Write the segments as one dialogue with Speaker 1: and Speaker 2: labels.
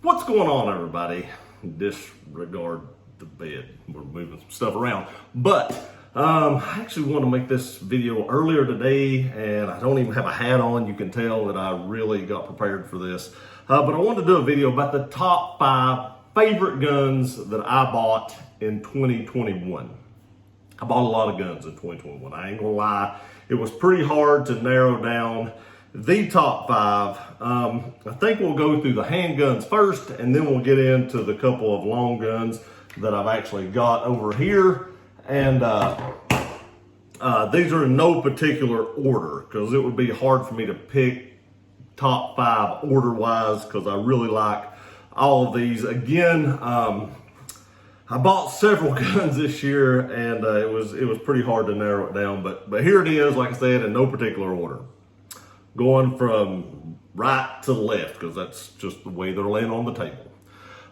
Speaker 1: What's going on, everybody? Disregard the bed. We're moving some stuff around. But I actually want to make this video earlier today, and I don't even have a hat on. You can tell that I really got prepared for this. But I wanted to do a video about the top 5 favorite guns that I bought in 2021. I bought a lot of guns in 2021. I ain't gonna lie. It was pretty hard to narrow down the top 5. I think we'll go through the handguns first, and then we'll get into the couple of long guns that I've actually got over here. And these are in no particular order, because it would be hard for me to pick top 5 order-wise, because I really like all of these. Again, I bought several guns this year, and it was pretty hard to narrow it down. But here it is, like I said, in no particular order. Going from right to left, because that's just the way they're laying on the table.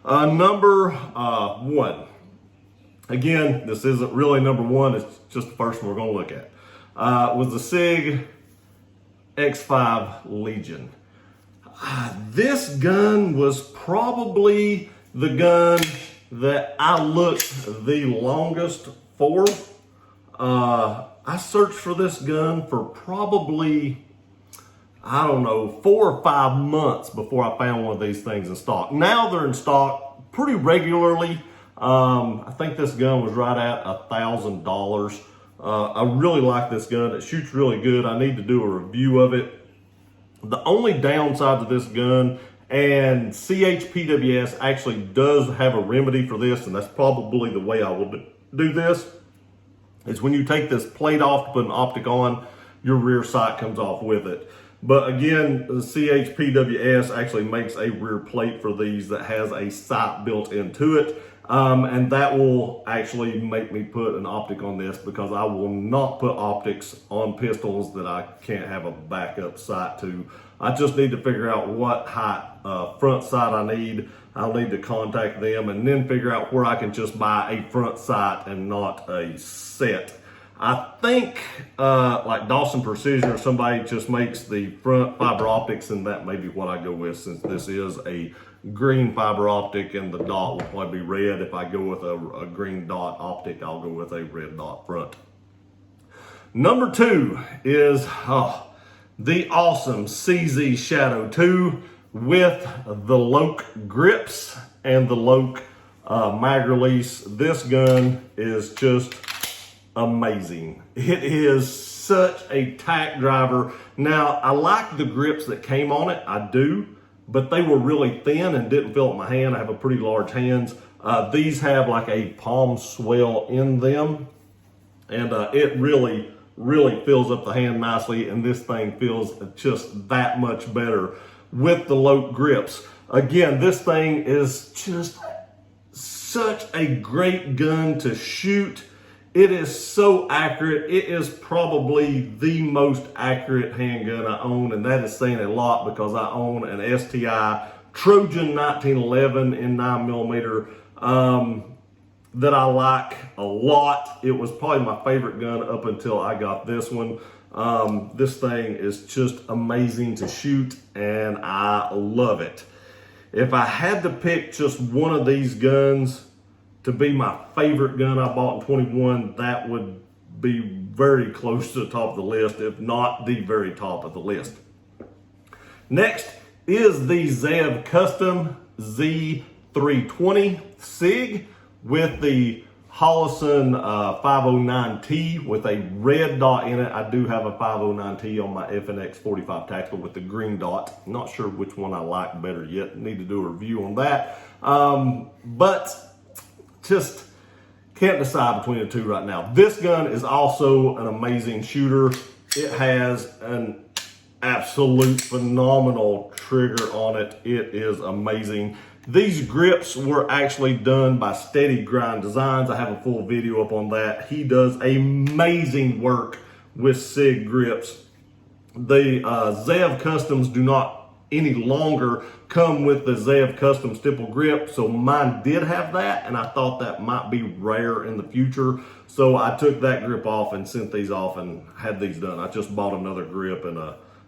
Speaker 1: Number 1. Again, this isn't really number 1. It's just the first one we're going to look at. Was the Sig X5 Legion. This gun was probably the gun that I looked the longest for. I searched for this gun for probably, I don't know, 4 or 5 months before I found one of these things in stock. Now they're in stock pretty regularly. I think this gun was right at $1,000. I really like this gun. It shoots really good. I need to do a review of it. The only downside to this gun, and CHPWS actually does have a remedy for this, and that's probably the way I will do this, is when you take this plate off to put an optic on, your rear sight comes off with it. But again, the CHPWS actually makes a rear plate for these that has a sight built into it. And that will actually make me put an optic on this, because I will not put optics on pistols that I can't have a backup sight to. I just need to figure out what height front sight I need. I'll need to contact them and then figure out where I can just buy a front sight and not a set. I think like Dawson Precision or somebody just makes the front fiber optics, and that may be what I go with, since this is a green fiber optic and the dot will probably be red. If I go with a green dot optic, I'll go with a red dot front. Number 2 is the awesome CZ Shadow 2 with the Loke grips and the Loke mag release. This gun is just amazing. It is such a tack driver. Now, I like the grips that came on it, I do, but they were really thin and didn't fill up my hand. I have a pretty large hands. These have like a palm swell in them, and it really fills up the hand nicely, and this thing feels just that much better with the Loke grips. Again, this thing is just such a great gun to shoot. It is so accurate. It is probably the most accurate handgun I own, and that is saying a lot, because I own an STI Trojan 1911 in 9mm that I like a lot. It was probably my favorite gun up until I got this one. This thing is just amazing to shoot, and I love it. If I had to pick just one of these guns to be my favorite gun I bought in 21, that would be very close to the top of the list, if not the very top of the list. Next is the ZEB Custom Z320 Sig with the Holosun 509T with a red dot in it. I do have a 509T on my FNX 45 Tactical with the green dot. Not sure which one I like better yet. Need to do a review on that. But just can't decide between the two right now. This gun is also an amazing shooter. It has an absolute phenomenal trigger on it. It is amazing. These grips were actually done by Steady Grind Designs. I have a full video up on that. He does amazing work with SIG grips. The ZEB Customs do not any longer come with the ZEB Custom stipple grip, so mine did have that, and I thought that might be rare in the future, so I took that grip off and sent these off and had these done. I just bought another grip and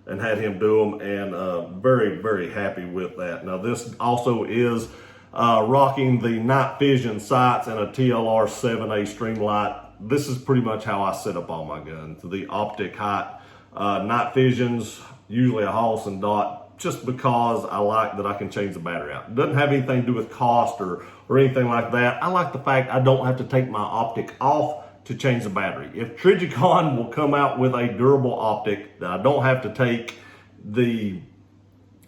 Speaker 1: and had him do them, and very, very happy with that. Now this also is rocking the night vision sights and a TLR 7A Streamlight. This is pretty much how I set up all my guns. The optic height, night visions, usually a Holosun dot, just because I like that I can change the battery out. It doesn't have anything to do with cost or anything like that. I like the fact I don't have to take my optic off to change the battery. If Trijicon will come out with a durable optic that I don't have to take the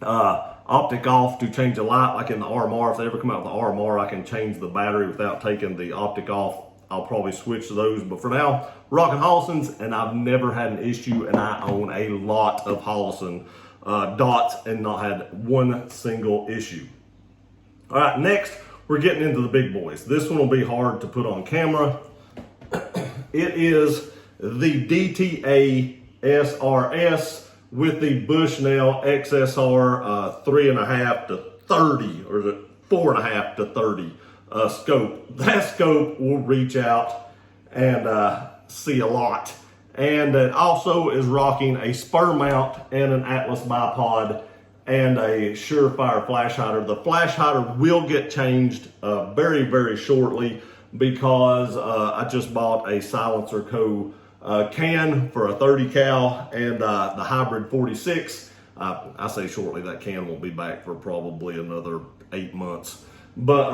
Speaker 1: optic off to change the light, like in the RMR, if they ever come out with the RMR, I can change the battery without taking the optic off. I'll probably switch to those, but for now, rocking Holosuns, and I've never had an issue, and I own a lot of Holosun dots and not had one single issue. All right, next, we're getting into the big boys. This one will be hard to put on camera. It is the DTA SRS with the Bushnell XSR 3.5 to 30, or is it 4.5 to 30 scope. That scope will reach out and see a lot. And it also is rocking a spur mount and an Atlas bipod and a Surefire flash hider. The flash hider will get changed very, very shortly, because I just bought a Silencer Co. Can for a 30 cal and the hybrid 46. I say shortly, that can will be back for probably another 8 months. But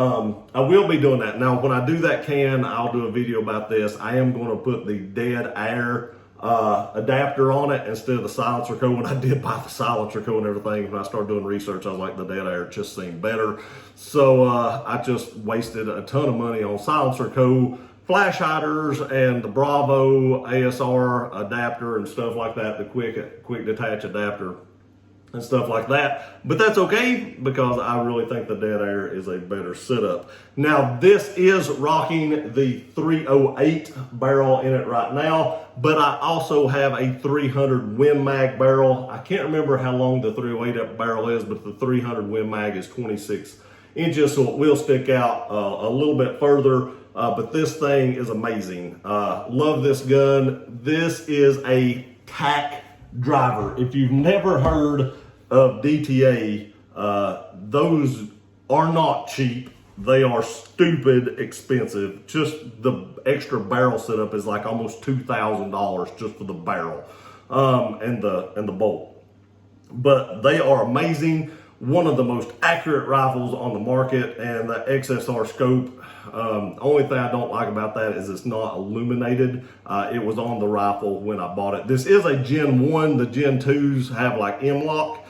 Speaker 1: I will be doing that. Now, when I do that can, I'll do a video about this. I am going to put the dead air adapter on it instead of the Silencer Co. When I did buy the Silencer Co. and everything, when I started doing research, I was like, the dead air just seemed better. So I just wasted a ton of money on Silencer Co. flash hiders and the Bravo ASR adapter and stuff like that, the quick detach adapter and stuff like that. But that's okay, because I really think the dead air is a better setup. Now, this is rocking the 308 barrel in it right now, but I also have a 300 Win Mag barrel. I can't remember how long the 308 barrel is, but the 300 Win Mag is 26 inches, so it will stick out a little bit further. But this thing is amazing. Love this gun. This is a tack driver. If you've never heard of DTA, those are not cheap. They are stupid expensive. Just the extra barrel setup is like almost $2,000 just for the barrel and the bolt. But they are amazing. One of the most accurate rifles on the market, and the XSR scope. Only thing I don't like about that is it's not illuminated. It was on the rifle when I bought it. This is a Gen 1. The Gen 2s have like M-lock.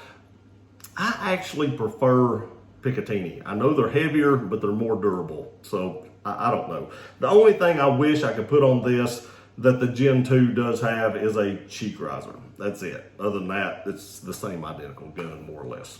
Speaker 1: I actually prefer Picatinny. I know they're heavier, but they're more durable. So I don't know. The only thing I wish I could put on this that the Gen 2 does have is a cheek riser. That's it. Other than that, it's the same identical gun, more or less.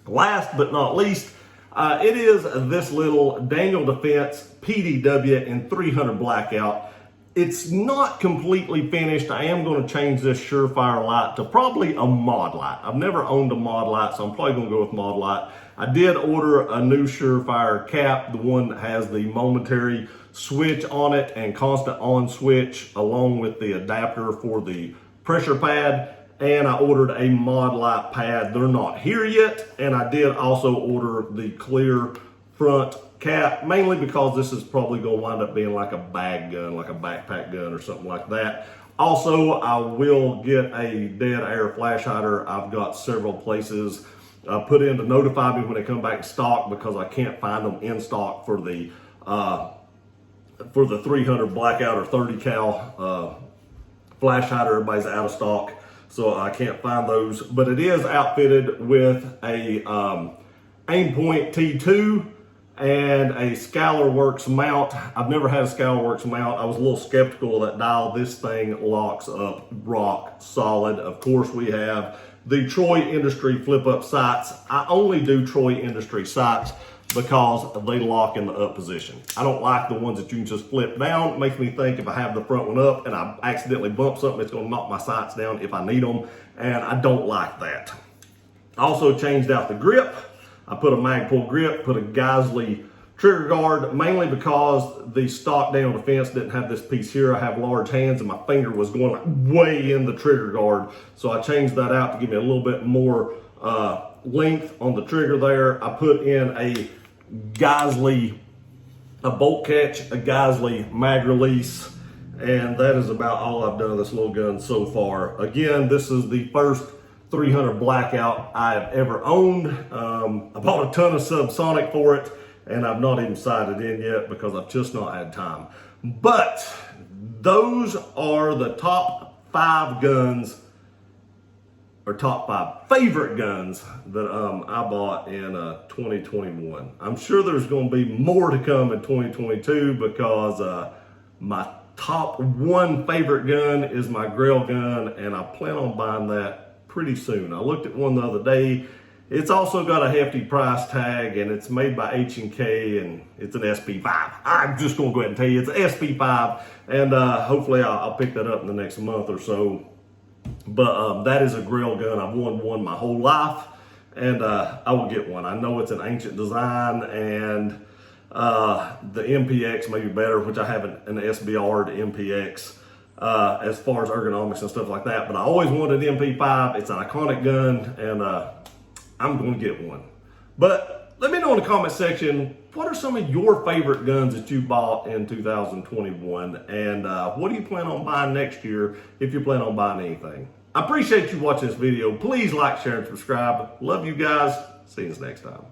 Speaker 1: Last but not least, it is this little Daniel Defense PDW in 300 Blackout. It's not completely finished. I am going to change this Surefire light to probably a mod light. I've never owned a mod light, so I'm probably going to go with mod light. I did order a new Surefire cap, the one that has the momentary switch on it and constant on switch, along with the adapter for the pressure pad. And I ordered a mod light pad. They're not here yet. And I did also order the clear front cap, mainly because this is probably going to wind up being like a bag gun, like a backpack gun or something like that. Also, I will get a dead air flash hider. I've got several places put in to notify me when they come back in stock, because I can't find them in stock for the 300 Blackout or 30 cal flash hider. Everybody's out of stock, so I can't find those. But it is outfitted with a Aimpoint T2 and a Scalarworks mount. I've never had a Scalarworks mount. I was a little skeptical of that dial. This thing locks up rock solid. Of course, we have the Troy Industry flip-up sights. I only do Troy Industry sights because they lock in the up position. I don't like the ones that you can just flip down. It makes me think if I have the front one up and I accidentally bump something, it's going to knock my sights down if I need them, and I don't like that. I also changed out the grip. I put a Magpul grip, put a Geisley trigger guard, mainly because the stock day on the fence didn't have this piece here. I have large hands and my finger was going like way in the trigger guard. So I changed that out to give me a little bit more length on the trigger there. I put in a bolt catch, a Geisley mag release, and that is about all I've done to this little gun so far. Again, this is the first 300 Blackout I have ever owned. I bought a ton of subsonic for it, and I've not even sighted in yet because I've just not had time. But those are the top 5 guns, or top 5 favorite guns that I bought in 2021. I'm sure there's going to be more to come in 2022 because my top 1 favorite gun is my Grail gun, and I plan on buying that pretty soon. I looked at one the other day. It's also got a hefty price tag, and it's made by H&K, and it's an SP5. I'm just going to go ahead and tell you it's an SP5, and hopefully I'll pick that up in the next month or so. But that is a Grail gun. I've wanted one my whole life, and I will get one. I know it's an ancient design, and the MPX may be better, which I have an SBR to MPX as far as ergonomics and stuff like that. But I always wanted an MP5. It's an iconic gun, and I'm going to get one. But let me know in the comment section, what are some of your favorite guns that you bought in 2021? And what do you plan on buying next year if you plan on buying anything? I appreciate you watching this video. Please like, share, and subscribe. Love you guys. See you next time.